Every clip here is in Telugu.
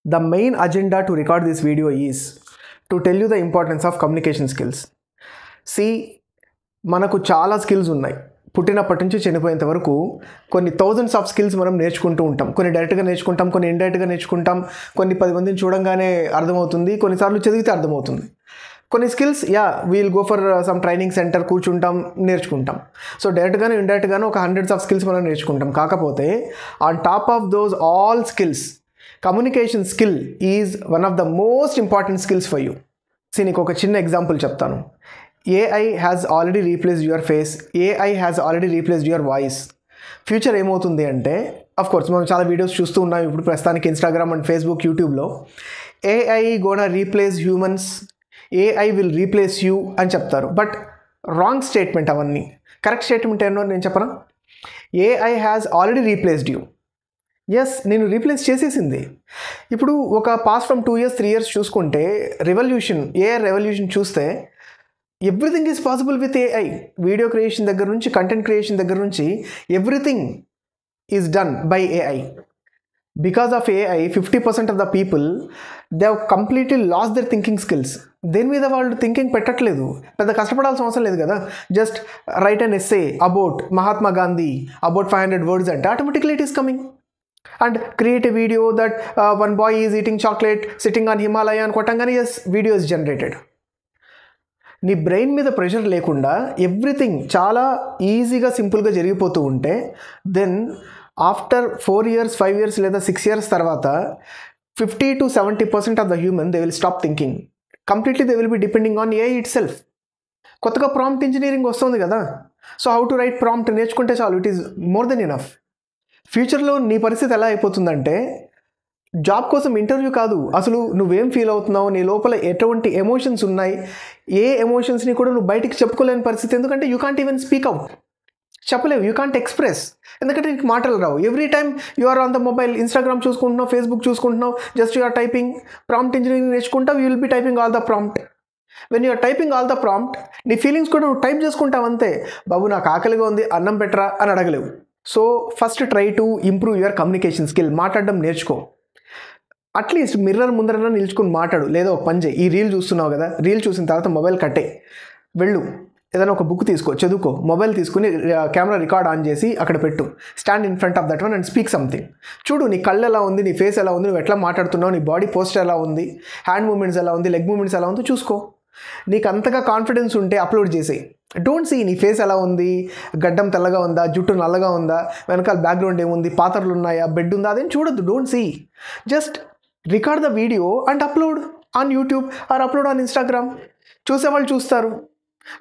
The main agenda to record this video is to tell you the importance of communication skills. See, మనకు చాలా స్కిల్స్ ఉన్నాయి. పుట్టినప్పటి నుంచి చనిపోయేంత వరకు కొన్ని థౌజండ్స్ ఆఫ్ స్కిల్స్ మనం నేర్చుకుంటూ ఉంటాం. కొన్ని డైరెక్ట్గా నేర్చుకుంటాం, కొన్ని ఇండైరెక్ట్గా నేర్చుకుంటాం, కొన్ని 10 మందిని చూడంగానే అర్థమవుతుంది, కొన్నిసార్లు చదివితే అర్థమవుతుంది. కొన్ని skills we'll go for some training centre, కూర్చుంటాం, నేర్చుకుంటాం. సో డైరెక్ట్గానే ఇండైరెక్ట్గానే ఒక హండ్రెడ్స్ ఆఫ్ స్కిల్స్ మనం నేర్చుకుంటాం. కాకపోతే on top of those all skills, communication skill is one of the most important skills for you. నీకు ఒక చిన్న ఎగ్జాంపుల్ చెప్తాను. AI has already replaced your face. AI has already replaced your voice. Future ఏమవుతుంది అంటే, అఫ్ కోర్స్ మనం చాలా వీడియోస్ చూస్తూ ఉన్నాం ఇప్పుడు ప్రస్తుతానికి ఇన్స్టాగ్రామ్ అండ్ ఫేస్బుక్, యూట్యూబ్లో. AI gonna replace humans, AI will replace you అని చెప్తారు. బట్ రాంగ్ స్టేట్మెంట్ అవన్నీ. కరెక్ట్ స్టేట్మెంట్ ఏంటో నేను చెప్పనా? AI has already replaced you. Yes, నేను రీప్లేస్ చేసేసింది. ఇప్పుడు ఒక పాస్ట్ ఫ్రమ్ 2 years 3 years చూసుకుంటే రెవల్యూషన్, AI రెవల్యూషన్ చూస్తే everything is possible with AI. Video creation దగ్గర నుంచి, కంటెంట్ క్రియేషన్ దగ్గర నుంచి everything is done by AI. Because of AI 50% of the people they have completely lost their thinking skills. దేని మీద వాళ్ళు థింకింగ్ పెట్టట్లేదు, పెద్ద కష్టపడాల్సిన అవసరం లేదు కదా. Just write an essay about Mahatma Gandhi, about 500 words అంటే automatically it is coming. And create a video that one boy is eating chocolate sitting on Himalaya అని కొట్టంగానే ఎస్, వీడియో ఇస్ జనరేటెడ్. నీ బ్రెయిన్ మీద ప్రెషర్ లేకుండా ఎవ్రీథింగ్ చాలా ఈజీగా, సింపుల్గా జరిగిపోతూ ఉంటే దెన్ ఆఫ్టర్ 4 years 5 years లేదా 6 years తర్వాత 50 to 70% of the human they will stop thinking. Completely they will be depending on AI it self. కొత్తగా ప్రాంప్ట్ ఇంజనీరింగ్ వస్తుంది కదా. So how to right prompt నేర్చుకుంటే చాలు, it is more than enough. ఫ్యూచర్లో నీ పరిస్థితి ఎలా అయిపోతుందంటే, జాబ్ కోసం ఇంటర్వ్యూ కాదు, అసలు నువ్వేం ఫీల్ అవుతున్నావు, నీ లోపల ఎటువంటి ఎమోషన్స్ ఉన్నాయి, ఏ ఎమోషన్స్ని కూడా నువ్వు బయటికి చెప్పుకోలేని పరిస్థితి. ఎందుకంటే you can't even speak out. చెప్పలేవు, యూ కాంట్ ఎక్స్ప్రెస్. ఎందుకంటే నీకు మాటలు రావు. Every time you are on the mobile, Instagram చూసుకుంటున్నావు, ఫేస్బుక్ చూసుకుంటున్నావు, just you are typing. Prompt engineering నేర్చుకుంటావు, you will be typing all the prompt. When you are typing all the prompt, నీ ఫీలింగ్స్ కూడా నువ్వు టైప్ చేసుకుంటావు అంతే. బాబు నాకు ఆకలిగా ఉంది, అన్నం పెట్టరా అని అడగలేవు. So first try to improve your communication skill. మాట్లాడడం నేర్చుకో. అట్లీస్ట్ మిర్రర్ ముందరన్నా నిల్చుకుని మాట్లాడు. లేదా ఒక పని చేయి, ఈ రీల్ చూస్తున్నావు కదా, రీల్ చూసిన తర్వాత మొబైల్ కట్టే, వెళ్ళు, ఏదైనా ఒక బుక్ తీసుకో, చదువుకో. మొబైల్ తీసుకుని కెమెరా రికార్డ్ ఆన్ చేసి అక్కడ పెట్టు. Stand in front of that one and speak something. చూడు నీ కళ్ళు ఎలా ఉంది, నీ ఫేస్ ఎలా ఉంది, నువ్వు ఎట్లా మాట్లాడుతున్నావు, నీ బాడీ పోస్టర్ ఎలా ఉంది, హ్యాండ్ మూమెంట్స్ ఎలా ఉంది, లెగ్ మూమెంట్స్ ఎలా ఉందో చూసుకో. నీకు అంతగా కాన్ఫిడెన్స్ ఉంటే అప్లోడ్ చేసేయి. డోంట్ సీ నీ ఫేస్ ఎలా ఉంది, గడ్డం తెల్లగా ఉందా, జుట్టు నల్లగా ఉందా, వెనకాల బ్యాక్గ్రౌండ్ ఏముంది, పాత్రలు ఉన్నాయా, బెడ్ ఉందా, అదేం చూడొద్దు. Don't see. Just record the video and upload on YouTube or upload on Instagram. చూసేవాళ్ళు చూస్తారు,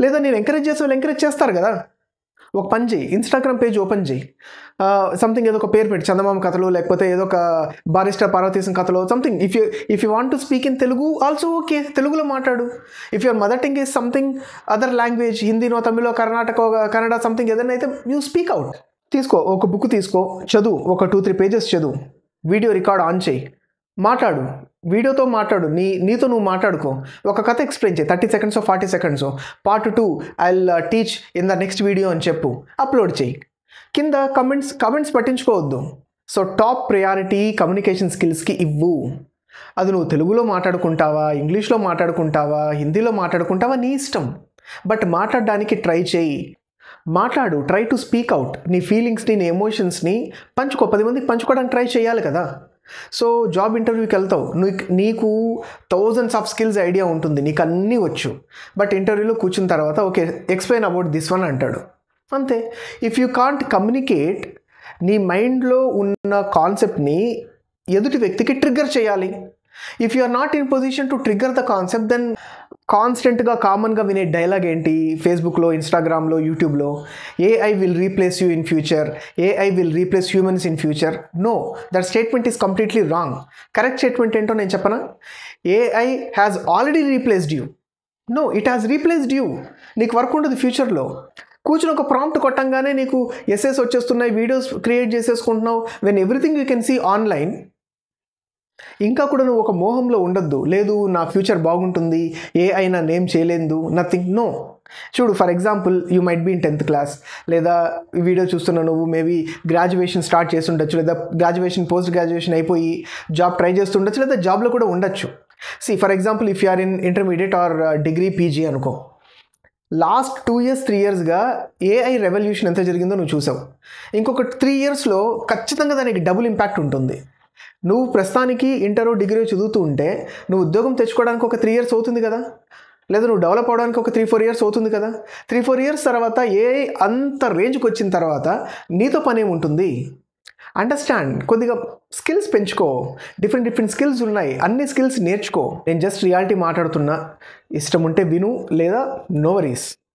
లేదా నేను ఎంకరేజ్ చేసే వాళ్ళు ఎంకరేజ్ చేస్తారు కదా. ఒక పని చేయి, ఇన్స్టాగ్రామ్ పేజ్ ఓపెన్ చేయి, సంథింగ్ ఏదో ఒక పేరు పెట్టి, చందమామ కథలు, లేకపోతే ఏదో ఒక బారిస్టర్ పార్వతీశం కథలు, something. If you want to speak in Telugu also okay, తెలుగులో మాట్లాడు. If your mother tongue is something other language, హిందీనో, తమిళో, కన్నడ సంథింగ్ ఏదైనా అయితే యూ స్పీక్ అవుట్. తీసుకో, ఒక బుక్ తీసుకో, చదువు, ఒక 2-3 pages చదువు, వీడియో రికార్డ్ ఆన్ చేయి, మాట్లాడు, వీడియోతో మాట్లాడు, నీతో నువ్వు మాట్లాడుకో. ఒక కథ ఎక్స్ప్లెయిన్ చేయి, 30 seconds 40 seconds, part 2 I will teach in the next video అని చెప్పు, అప్లోడ్ చేయి. కింద కమెంట్స్ పట్టించుకోవద్దు. సో టాప్ ప్రయారిటీ కమ్యూనికేషన్ స్కిల్స్కి ఇవ్వు. అది నువ్వు తెలుగులో మాట్లాడుకుంటావా, ఇంగ్లీష్లో మాట్లాడుకుంటావా, హిందీలో మాట్లాడుకుంటావా, నీ ఇష్టం. బట్ మాట్లాడడానికి ట్రై చేయి. మాట్లాడు, ట్రై టు స్పీక్ అవుట్. నీ ఫీలింగ్స్ని, నీ ఎమోషన్స్ని పంచుకో. 10 మందికి పంచుకోవడానికి ట్రై చేయాలి కదా. సో జాబ్ ఇంటర్వ్యూకి వెళ్తావు, నీకు థౌజండ్స్ ఆఫ్ స్కిల్స్ ఐడియా ఉంటుంది, నీకు అన్నీ వచ్చు. బట్ ఇంటర్వ్యూలో కూర్చున్న తర్వాత okay explain about this one అంటాడు, అంతే. ఇఫ్ యూ కాంట్ కమ్యూనికేట్, నీ మైండ్లో ఉన్న కాన్సెప్ట్ని ఎదుటి వ్యక్తికి ట్రిగ్గర్ చేయాలి. If you are not in position to trigger the concept, then కాన్స్టెంట్గా కామన్గా వినే డైలాగ్ ఏంటి, ఫేస్బుక్లో, ఇన్స్టాగ్రామ్లో, యూట్యూబ్లో, AI will replace you in future, AI will replace humans in future. No, that statement is completely wrong. Correct statement ఏంటో నేను చెప్పనా? AI has already replaced you. No, it has replaced you. నీకు వర్క్ ఉండదు ఫ్యూచర్లో. కూర్చుని ఒక ప్రాంప్ట్ కొట్టంగానే నీకు ఎస్ఎస్ వచ్చేస్తున్నాయి, videos create చేసేసుకుంటున్నావు. When everything you can see online. ఇంకా కూడా నువ్వు ఒక మోహంలో ఉండొద్దు, లేదు నా ఫ్యూచర్ బాగుంటుంది, AI నా నేమ్ చేయలేదు, నథింగ్. నో, చూడు, for example you might be in 10th class, లేదా ఈ వీడియో చూస్తున్న నువ్వు మేబీ గ్రాడ్యుయేషన్ స్టార్ట్ చేస్తుండొచ్చు, లేదా గ్రాడ్యుయేషన్ పోస్ట్ గ్రాడ్యుయేషన్ అయిపోయి జాబ్ ట్రై చేస్తుండొచ్చు, లేదా జాబ్లో కూడా ఉండొచ్చు. For example if you are in intermediate or degree PG అనుకో, లాస్ట్ 2 years 3 yearsగా ఏఐ రెవల్యూషన్ ఎంత జరిగిందో నువ్వు చూసావు. ఇంకొక 3 yearsలో ఖచ్చితంగా దానికి డబుల్ ఇంపాక్ట్ ఉంటుంది. నువ్వు ప్రస్తుతానికి ఇంటరో డిగ్రీ చదువుతూ ఉంటే నువ్వు ఉద్యోగం తెచ్చుకోవడానికి ఒక 3 years అవుతుంది కదా, లేదా నువ్వు డెవలప్ అవడానికి ఒక 3-4 years అవుతుంది కదా. 3-4 years తర్వాత ఏఐ అంత రేంజ్కి వచ్చిన తర్వాత నీతో పని ఏముంటుంది? అండర్స్టాండ్, కొద్దిగా స్కిల్స్ పెంచుకో. డిఫరెంట్ స్కిల్స్ ఉన్నాయి, అన్ని స్కిల్స్ నేర్చుకో. నేను జస్ట్ రియాలిటీ మాట్లాడుతున్నా, ఇష్టం ఉంటే విను, లేదా నో వరీస్.